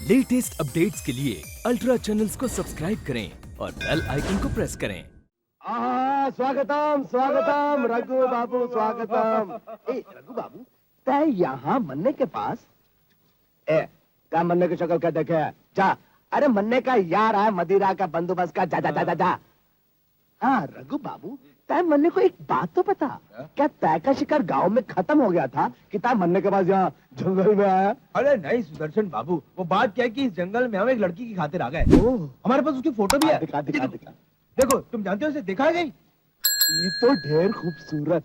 Latest updates के लिए ultra channels को सब्सक्राइब करें और बेल आइकन को प्रेस करें। स्वागतम स्वागतम रघु बाबू स्वागतम। रघु बाबू तय यहाँ मन्ने के पास क्या मन्ने की शक्ल क्या देखे जा। अरे मन्ने का यार है मदिरा का बंदोबस्त का जा जा जा जा जा। हाँ रघु बाबू तय मन्ने को एक बात तो पता क्या तय का शिकार गांव में खत्म हो गया था कि तय मन्ने के पास यहाँ जंगल में आया। अरे नहीं सुदर्शन बाबू, वो बात क्या है कि इस जंगल में हम एक लड़की की खातिर आ गए। हमारे पास उसकी फोटो भी है। दिखा दिखा दिखा। देखो तुम जानते हो उसे देखा है कहीं? ये तो ढेर खूबसूरत।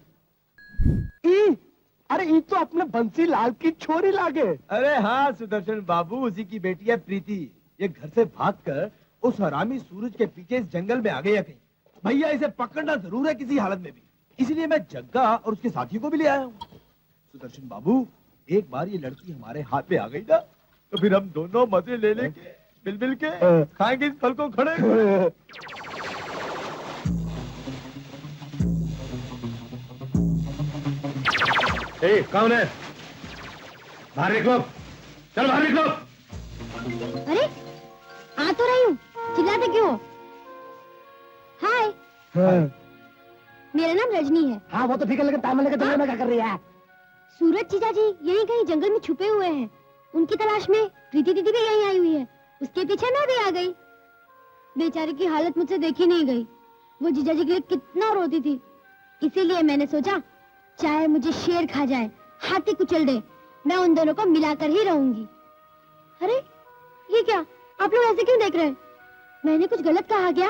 अरे ये तो अपने बंसी लाल की छोरी लागे। अरे हाँ सुदर्शन बाबू, उसी की बेटी है प्रीति। ये घर से भागकर उस हरामी सूरज के पीछे इस जंगल में आ गई है कहीं। भैया इसे पकड़ना जरूर है किसी हालत में भी, इसलिए मैं जग्गा और उसके साथियों को भी ले आया हूँ। सुदर्शन बाबू एक बार ये लड़की हमारे हाथ पे आ गई ना तो फिर हम दोनों मजे ले लेंगे, मिल मिल के खाएंगे इस फल को खड़े। कौन है? बाहर निकलो, चल बाहर निकलो। अरे आ तो रही हूँ, चिल्लाते क्यों? हाय मेरा नाम रजनी है। हाँ वो तो ठीक है लेकिन तामल के जंगल में क्या कर रही है? सूरज जीजा जी यहीं कहीं जंगल में छुपे हुए हैं। उनकी तलाश में प्रीति दीदी भी यहीं आई हुई है। उसके पीछे मैं भी आ गई। बेचारे की हालत मुझसे देखी नहीं गई। वो जीजा जी के लिए कितना रोती थी। इसीलिए मैंने सोचा चाहे मुझे शेर खा जाए, हाथी कुचल दे, मैं उन दोनों को मिलाकर ही रहूंगी। अरे ये क्या, आप लोग ऐसे क्यों देख रहे हैं? मैंने कुछ गलत कहा क्या?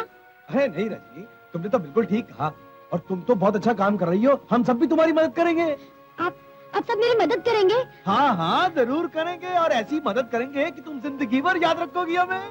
अरे नहीं रजनी, तुमने तो बिल्कुल ठीक कहा और तुम तो बहुत अच्छा काम कर रही हो। हम सब भी तुम्हारी मदद करेंगे। आप सब मेरी मदद करेंगे? हाँ हाँ जरूर करेंगे, और ऐसी मदद करेंगे कि तुम जिंदगी भर याद रखोगी हमें।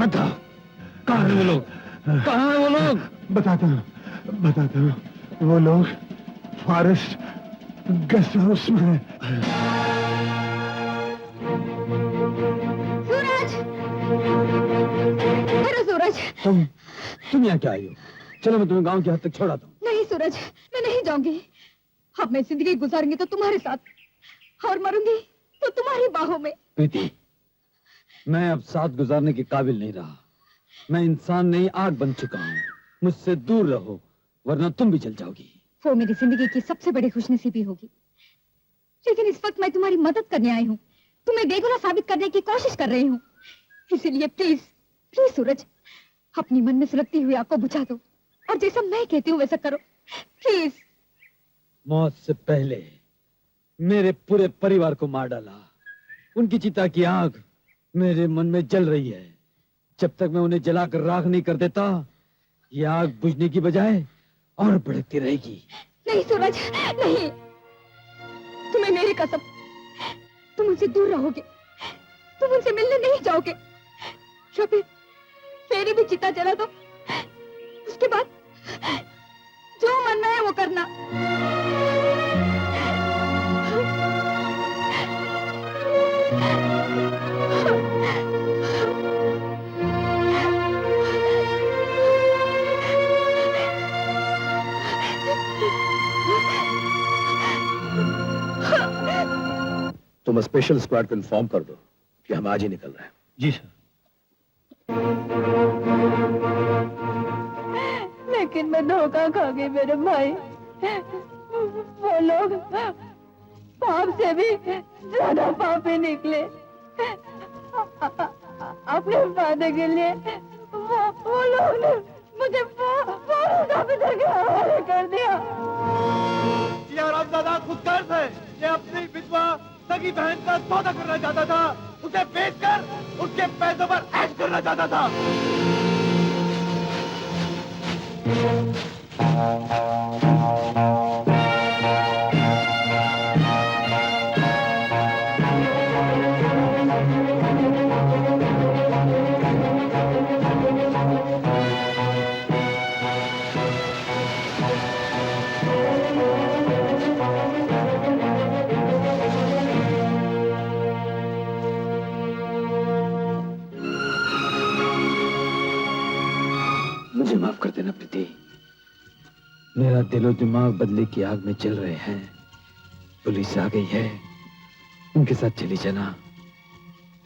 मत आओ। कहाँ है वो लोग? कहाँ है वो लोग? बताता हूँ। वो लोग फॉरेस्ट गेस्ट हाउस में है। सूरज! अरे सूरज! तुम यहाँ क्या आई हो? चलो मैं तुम्हें गांव की हद तक छोड़ाता हूँ। नहीं सूरज, मैं नहीं जाऊंगी। अब मैं जिंदगी गुजारूंगी तो तुम्हारे साथ और मरूंगी तो तुम्हारी बाहों में। प्रीति, मैं अब साथ गुजारने के काबिल नहीं रहा। मैं इंसान नहीं, आग बन चुका हूँ। मुझसे दूर रहो वरना तुम भी जल जाओगी। वो मेरी जिंदगी की सबसे बड़ी खुशनसीबी होगी, लेकिन इस वक्त मैं तुम्हारी मदद करने आई हूँ। तुम्हें बेगुनाह साबित करने की कोशिश कर रही हूँ। इसीलिए प्लीज प्लीज सूरज, अपनी मन में सुलगती हुई आग को बुझा दो और जैसा मैं कहती हूँ वैसा करो, प्लीज। मौत से पहले मेरे पूरे परिवार को मार डाला। उनकी चिता की आग मेरे मन में जल रही है। जब तक मैं उन्हें जलाकर राख नहीं कर देता, ये आग बुझने की बजाय और भड़कती रहेगी। नहीं सूरज, नहीं। तुम्हें मेरी कसम, तुम उनसे दूर रहोगे, तुम उनसे मिलने नहीं जाओगे। या फिर मेरी भी चिता जला दो, उसके बाद जो मन है वो करना। तुम स्पेशल स्क्वाड को इन्फॉर्म कर दो कि हम आज ही निकल रहे हैं। जी सर। लेकिन मैं धोखा खा गई मेरे भाई। वो लोग पाप से भी ज्यादा पापी निकले। अपने वादे के लिए वो लोग ने मुझे फॉरेस्ट ऑफिसर के हवाले कर दिया। ये रामदादा खुद गर्ज है। ये अपनी विधवा सगी बहन का सौदा करना चाहता था, उसे बेचकर उसके पैसों पर ऐश करना चाहता था। मुझे माफ कर देना प्रीति। मेरा दिलो दिमाग बदले की आग में जल रहे हैं। पुलिस आ गई है, उनके साथ चली जाना,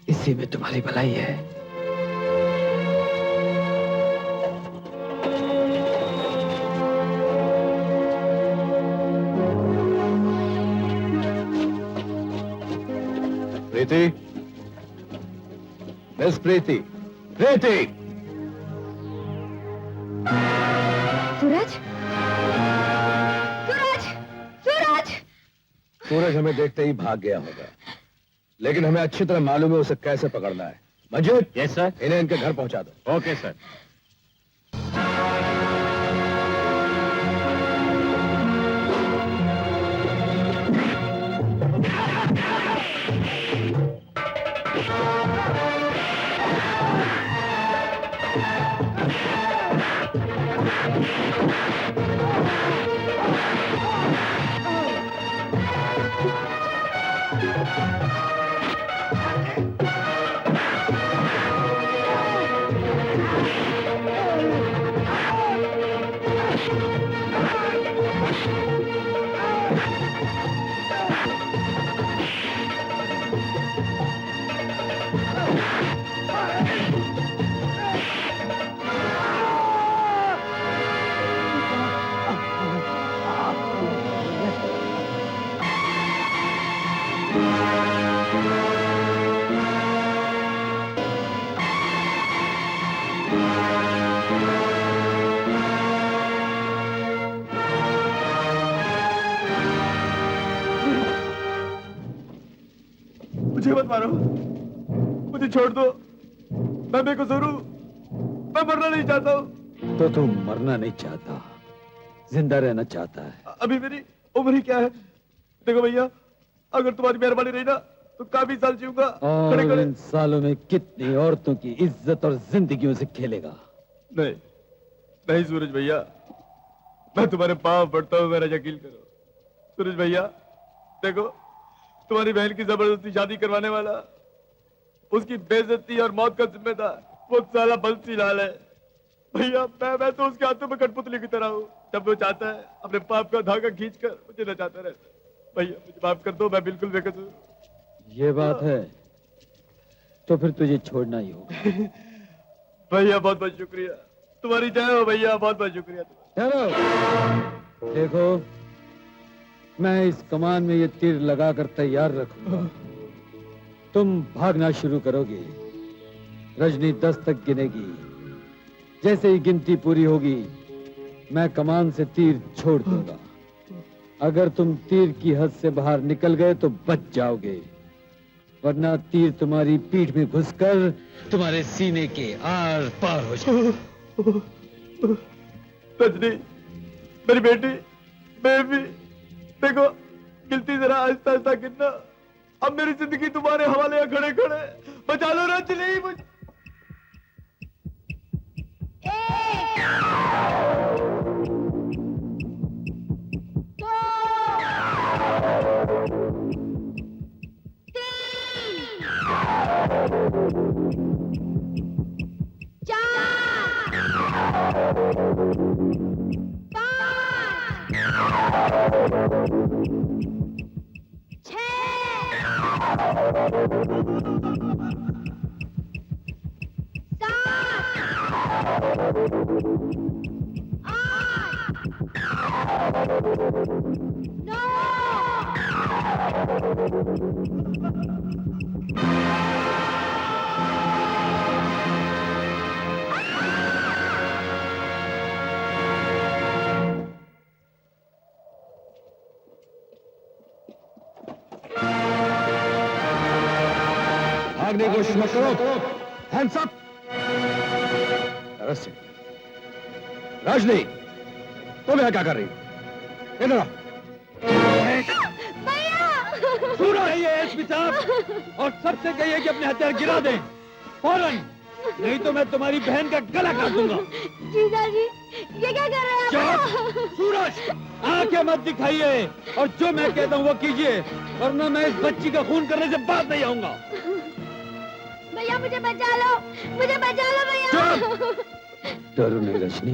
इसी में तुम्हारी भलाई है। प्रीति, मिस प्रीति, प्रीति। सूरज, सूरज हमें देखते ही भाग गया होगा, लेकिन हमें अच्छी तरह मालूम है उसे कैसे पकड़ना है। Manjeet, yes sir. इन्हें इनके घर पहुंचा दो। Okay sir. मुझे मत मारो, मुझे छोड़ दो, मैं बेकसूर हूं, मैं मरना नहीं चाहता हूं। तो तू मरना नहीं चाहता, जिंदा रहना चाहता है। अभी मेरी उम्र ही क्या है? देखो भैया, अगर तुम्हारी मेहरबानी रही ना तो काफी साल जीऊंगा। खड़े और खड़े। इन सालों में कितनी औरतों की इज्जत और जिंदगियों से खेलेगा। नहीं नहीं सूरज भैया, मैं तुम्हारे पांव पड़ता हूँ, मेरा यकीन करो। सूरज भैया देखो, तुम्हारी बहन की जबरदस्ती शादी करवाने वाला, उसकी बेइज्जती और मौत का जिम्मेदार वो साला बंसी लाल है। भैया मैं तो उसके हाथों में कठपुतली की तरह हूँ। जब वो चाहता है अपने पाप का धागा खींचकर मुझे नचाता रहता है। भैया मुझे माफ कर दो, मैं बिल्कुल बेकसूर हूँ। ये बात है तो फिर तुझे छोड़ना ही होगा। भैया बहुत बहुत शुक्रिया, तुम्हारी जय हो भैया, बहुत बहुत शुक्रिया। चलो देखो, मैं इस कमान में ये तीर लगाकर तैयार रखूंगा। तुम भागना शुरू करोगे, रजनी 10 तक गिनेगी। जैसे ही गिनती पूरी होगी मैं कमान से तीर छोड़ दूंगा। अगर तुम तीर की हद से बाहर निकल गए तो बच जाओगे, वरना तीर तुम्हारी पीठ में घुसकर तुम्हारे सीने के आर पार हो जाएगा। रजनी मेरी बेटी, बेबी, देखो गिनती जरा आहिस्ता आहिस्ता गिनना। अब मेरी जिंदगी तुम्हारे हवाले है, खड़े खड़े। बचा लो रजनी मुझे। भागने की कोशिश मत करो। Hands up. अरेस्ट। रजनी, तुम यहाँ क्या कर रही हो? इधर आओ। सुनो ये एसपी साहब, और सबसे कहिए कि अपने हथियार गिरा दें फौरन, नहीं तो मैं तुम्हारी बहन का गला काट दूंगा। जीजा जी, ये क्या कर रहे हैं आप? चुप! सूरज, आंखें मत दिखाइए और जो मैं कहता हूँ वो कीजिए, वरना मैं इस बच्ची का खून करने से बात नहीं आऊंगा। भैया मुझे बचा लो, मुझे बचा लो भैया। डरो नहीं रजनी,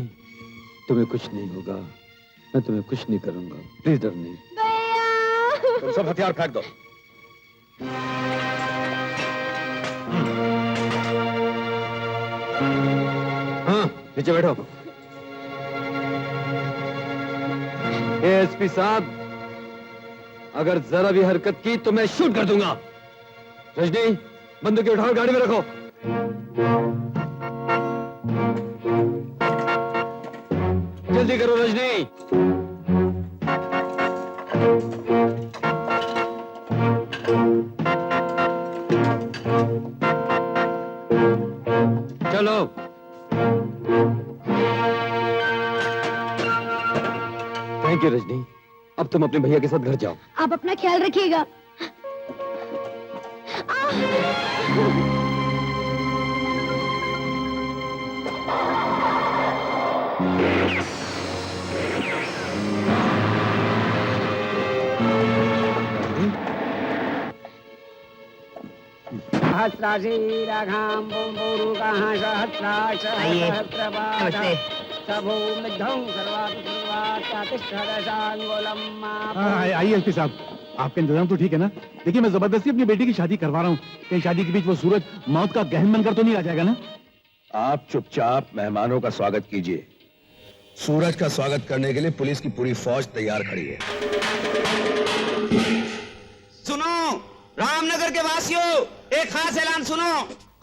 तुम्हें कुछ नहीं होगा, मैं तुम्हें कुछ नहीं करूंगा। प्लीज डर नहीं। भैया तुम सब हथियार फेंक दो। हाँ, नीचे बैठो। एसपी साहब, अगर जरा भी हरकत की तो मैं शूट कर दूंगा। रजनी, बंदूक उठाओ, गाड़ी में रखो। जल्दी करो रजनी। चलो। Thank you Rajni. अब तुम अपने भैया के साथ घर जाओ। आप अपना ख्याल रखिएगा। सहस्राशीराघां पुरुषः सहस्राक्ष सहस्रपादः सभूमिद्धं सर्वातिष्ठदशाङ्गुलं आइए एसपी साहब, आपका इंतजाम तो ठीक है ना? देखिए मैं जबरदस्ती अपनी बेटी की शादी करवा रहा हूँ। कहीं शादी के बीच वो सूरज मौत का गहन बनकर तो नहीं आ जाएगा ना? आप चुपचाप मेहमानों का स्वागत कीजिए। सूरज का स्वागत करने के लिए पुलिस की पूरी फौज तैयार खड़ी है। सुनो रामनगर के वासियों, एक खास ऐलान सुनो।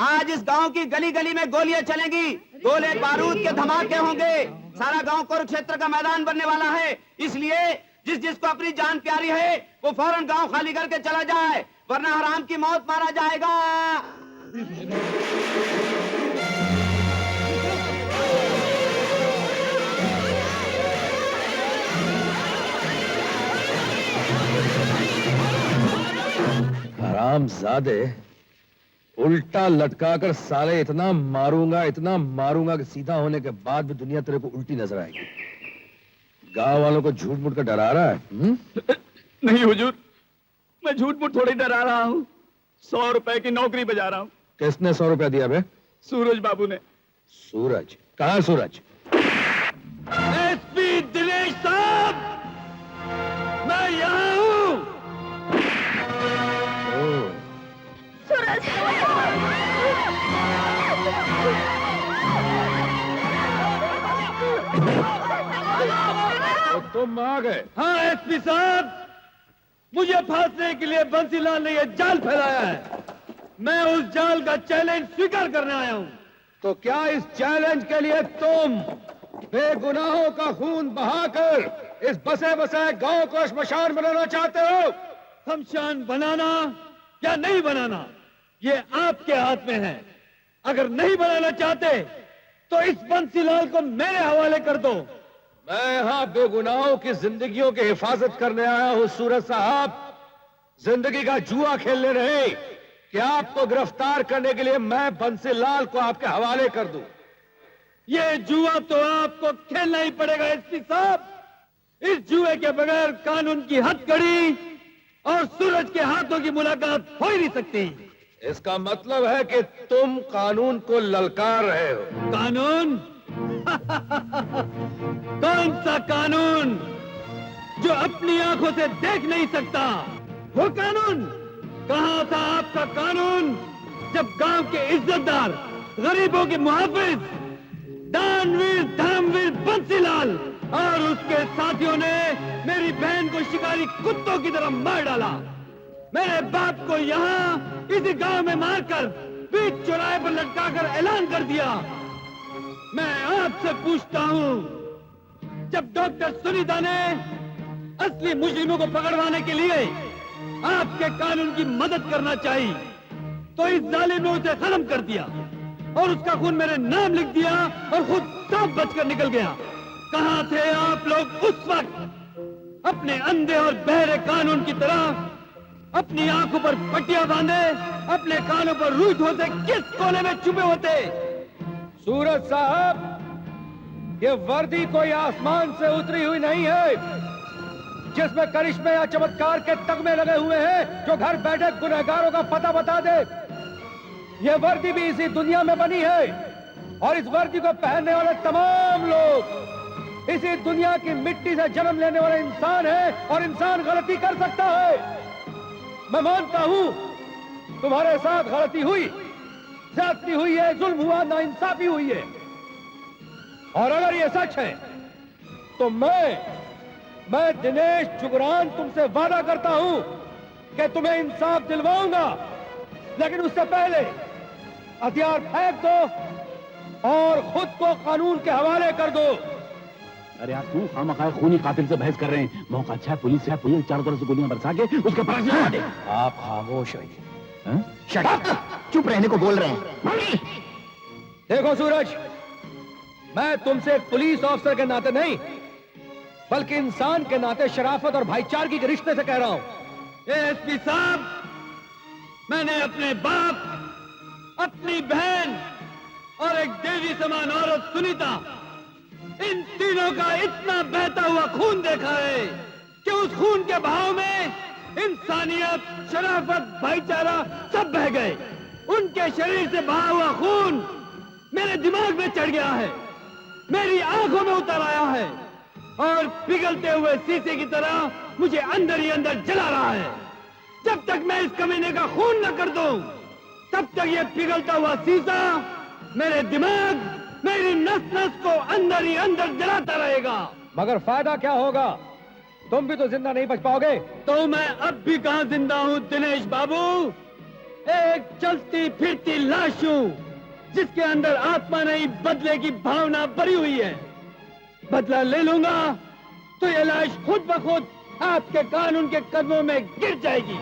आज इस गांव की गली गली में गोलियां चलेंगी, गोले बारूद के धमाके होंगे। सारा गांव कुरुक्षेत्र का मैदान बनने वाला है। इसलिए जिस जिसको अपनी जान प्यारी है वो फौरन गांव खाली करके चला जाए, वरना हराम की मौत मारा जाएगा। हरामजादे, उल्टा लटकाकर साले इतना मारूंगा कि सीधा होने के बाद भी दुनिया तेरे को उल्टी नजर आएगी। गांव वालों को झूठ मूठ कर डरा रहा है? नहीं हुजूर, मैं झूठ मूठ थोड़ी डरा रहा हूँ। 100 रुपए की नौकरी बजा रहा हूँ। किसने 100 रुपया दिया बे? सूरज बाबू ने। सूरज? कहाँ सूरज? एसपी दिनेश साहब, मैं यहाँ हूँ। तो तुम आ गए? हाँ एसपी साहब, मुझे फांसने के लिए बंसीलाल ने यह जाल फैलाया है। मैं उस जाल का चैलेंज स्वीकार करने आया हूँ। तो क्या इस चैलेंज के लिए तुम बेगुनाहों का खून बहाकर इस बसे बसाए गांव को श्मशान बनाना चाहते हो? शमशान बनाना या नहीं बनाना ये आपके हाथ में है। अगर नहीं बनाना चाहते तो इस बंसीलाल को मेरे हवाले कर दो। मैं यहां बेगुनाहों की जिंदगियों की हिफाजत करने आया हूं सूरज साहब, जिंदगी का जुआ खेलने नहीं। कि आपको गिरफ्तार करने के लिए मैं बंसीलाल को आपके हवाले कर दूं? ये जुआ तो आपको खेलना ही पड़ेगा एसपी साहब। इस जुए के बगैर कानून की हथकड़ी और सूरज के हाथों की मुलाकात हो ही नहीं सकती। इसका मतलब है कि तुम कानून को ललकार रहे हो। कानून? कौन सा कानून जो अपनी आंखों से देख नहीं सकता? वो कानून? कहां था आपका कानून जब गांव के इज्जतदार, गरीबों के मुहाफिज, दानवीर धर्मवीर बंसीलाल और उसके साथियों ने मेरी बहन को शिकारी कुत्तों की तरह मार डाला? मेरे बाप को यहाँ इसी गांव में मारकर बीच चौराहे पर लटकाकर ऐलान कर दिया। मैं आपसे पूछता हूँ, जब डॉक्टर सुनीता ने असली मुजरिमों को पकड़वाने के लिए आपके कानून की मदद करना चाहिए, तो इस जालिम ने उसे खत्म कर दिया और उसका खून मेरे नाम लिख दिया और खुद सांप बचकर निकल गया। कहां थे आप लोग उस वक्त? अपने अंधे और बहरे कानून की तरह अपनी आंखों पर पट्टियां बांधे, अपने कानों पर रूई धोते किस कोने में छुपे होते? सूरज साहब, ये वर्दी कोई आसमान से उतरी हुई नहीं है जिसमें करिश्मे या चमत्कार के तगमे लगे हुए हैं जो घर बैठे गुनहगारों का पता बता दे। ये वर्दी भी इसी दुनिया में बनी है और इस वर्दी को पहनने वाले तमाम लोग इसी दुनिया की मिट्टी से जन्म लेने वाले इंसान हैं और इंसान गलती कर सकता है। मैं मानता हूं तुम्हारे साथ गलती हुई, ज्यादती हुई है, जुल्म हुआ, नाइंसाफी हुई है। और अगर ये सच है तो मैं दिनेश जुगरान तुमसे वादा करता हूं कि तुम्हें इंसाफ दिलवाऊंगा, लेकिन उससे पहले हथियार फेंक दो और खुद को कानून के हवाले कर दो। अरे आप क्यों खामखा खूनी कातिल से बहस कर रहे हैं? मौका अच्छा है, पुलिस है, पुलिस चारों तरफ से गोलियां बरसा के उसके पास लगा दे। आप खामोश रहिए। Shut up! चुप रहने को बोल रहे हैं। देखो सूरज, मैं तुमसे एक पुलिस ऑफिसर के नाते नहीं, बल्कि इंसान के नाते शराफत और भाईचारगी के रिश्ते से कह रहा हूं। एसपी साहब, मैंने अपने बाप, अपनी बहन और एक देवी समान औरत सुनीता, इन तीनों का इतना बहता हुआ खून देखा है कि उस खून के बहाव में इंसानियत, शराफत, भाईचारा सब बह गए। उनके शरीर से बहा हुआ खून मेरे दिमाग में चढ़ गया है, मेरी आंखों में उतर आया है और पिघलते हुए शीशे की तरह मुझे अंदर ही अंदर जला रहा है। जब तक मैं इस कमीने का खून न कर दूं, तब तक ये पिघलता हुआ शीशा मेरे दिमाग, मेरी नस नस को अंदर ही अंदर जलाता रहेगा। मगर फायदा क्या होगा? तुम भी तो जिंदा नहीं बच पाओगे। तो मैं अब भी कहां जिंदा हूं दिनेश बाबू? एक चलती फिरती लाश हूं, जिसके अंदर आत्मा नहीं, बदले की भावना भरी हुई है। बदला ले लूंगा तो ये लाश खुद ब खुद आपके कानून के कदमों में गिर जाएगी।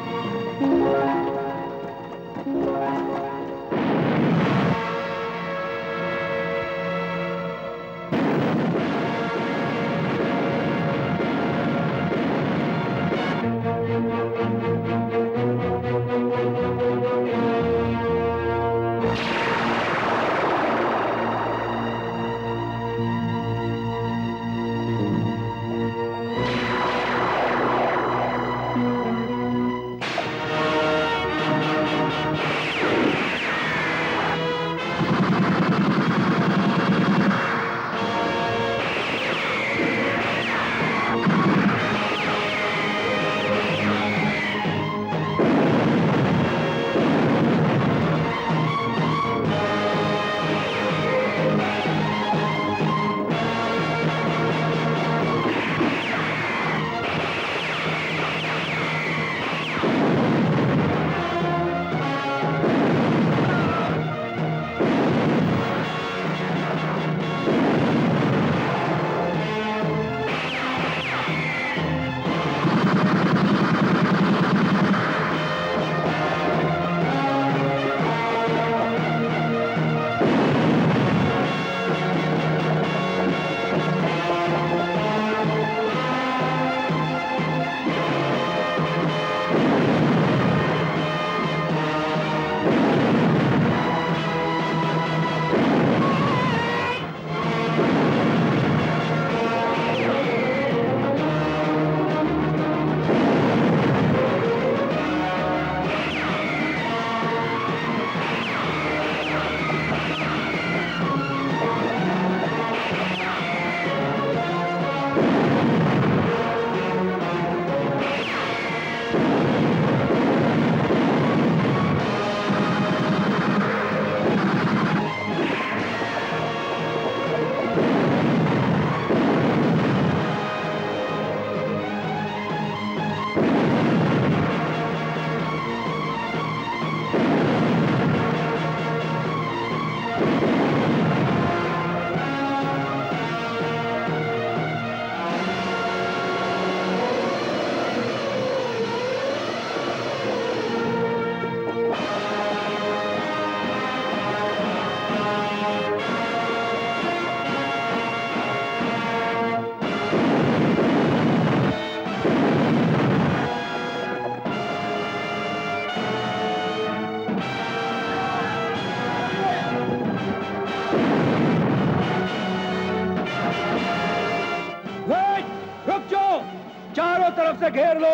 तरफ से घेर लो।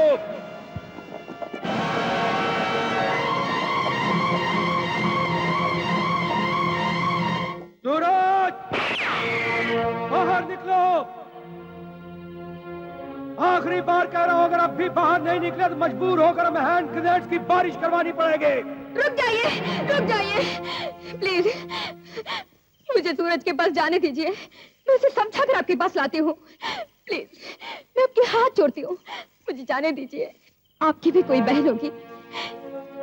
सूरज, बाहर निकलो। आखिरी बार कह रहा हूं, अगर अब भी बाहर नहीं निकले तो मजबूर होकर हमें हैंड ग्रेनेड्स की बारिश करवानी पड़ेगी। रुक जाइए प्लीज, मुझे सूरज के पास जाने दीजिए। मैं उसे समझा कर आपके पास लाती हूँ। प्लीज, मैं आपके हाथ जोड़ती हूँ, मुझे जाने दीजिए। आपकी भी कोई बहन होगी,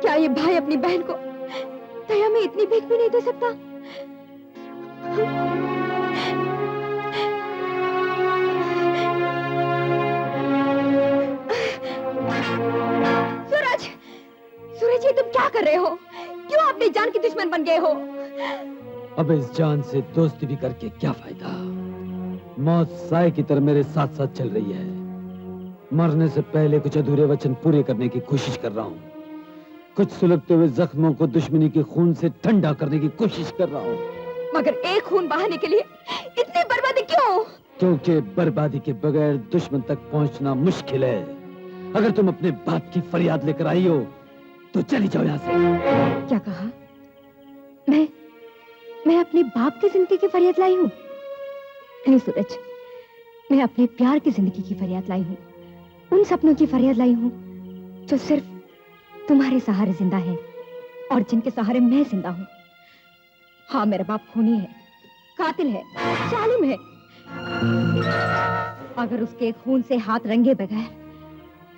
क्या ये भाई अपनी बहन को दया में इतनी भीख भी नहीं दे सकता? सूरज, ये तुम क्या कर रहे हो? क्यों अपनी जान की दुश्मन बन गए हो? अब इस जान से दोस्ती भी करके क्या फायदा? मौत साए की तरह मेरे साथ साथ चल रही है। मरने से पहले कुछ अधूरे वचन पूरे करने की कोशिश कर रहा हूँ। कुछ सुलगते हुए जख्मों को दुश्मनी के खून से ठंडा करने की कोशिश कर रहा हूँ। मगर एक खून बहाने के लिए इतनी बर्बादी क्यों? क्योंकि बर्बादी के बगैर दुश्मन तक पहुंचना मुश्किल है। अगर तुम अपने बाप की फरियाद लेकर आई हो तो चली जाओ यहाँ से। क्या कहा? मैं अपने बाप की जिंदगी की फरियाद लाई हूँ? नहीं सूरज, मैं अपने प्यार की जिंदगी की फरियाद लाई हूँ। उन सपनों की फरियाद लाई हूँ जो सिर्फ तुम्हारे सहारे जिंदा है और जिनके सहारे मैं जिंदा हूँ। हाँ, मेरा बाप खूनी है, कातिल है, जालिम है। अगर उसके खून से हाथ रंगे बगैर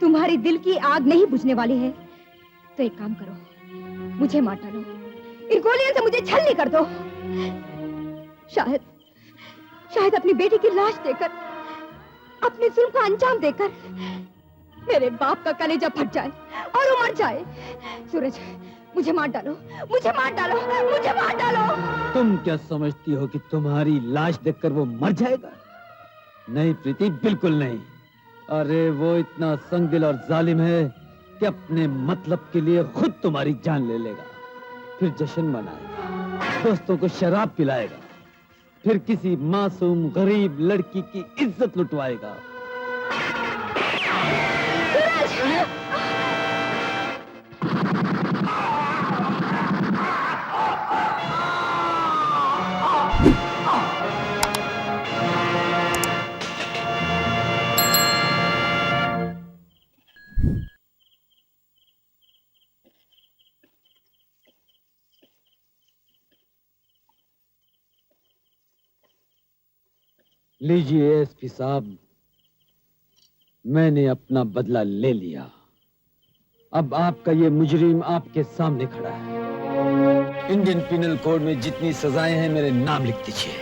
तुम्हारी दिल की आग नहीं बुझने वाली है तो एक काम करो, मुझे मार डालो। इन गोलियों से मुझे छलनी कर दो। शायद अपनी बेटी की लाश देकर, अपने जुल्म का अंजाम देकर मेरे बाप का कलेजा फट जाए और वो मर जाए। सूरज, मुझे मार डालो, मुझे मार डालो, मुझे मार डालो। तुम क्या समझती हो कि तुम्हारी लाश देखकर वो मर जाएगा? नहीं प्रीति, बिल्कुल नहीं। अरे वो इतना संगदिल और जालिम है कि अपने मतलब के लिए खुद तुम्हारी जान ले लेगा, फिर जश्न मनाएगा, दोस्तों को शराब पिलाएगा, फिर किसी मासूम गरीब लड़की की इज्जत लुटवाएगा। लीजिए एसपी साहब, मैंने अपना बदला ले लिया। अब आपका ये मुजरिम आपके सामने खड़ा है। इंडियन पिनल कोड में जितनी सजाएं हैं मेरे नाम लिख दीजिए।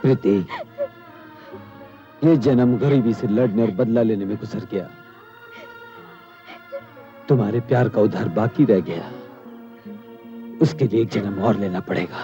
प्रीति, ये जन्म गरीबी से लड़ने और बदला लेने में गुजर गया। तुम्हारे प्यार का उधार बाकी रह गया, उसके लिए एक जन्म और लेना पड़ेगा।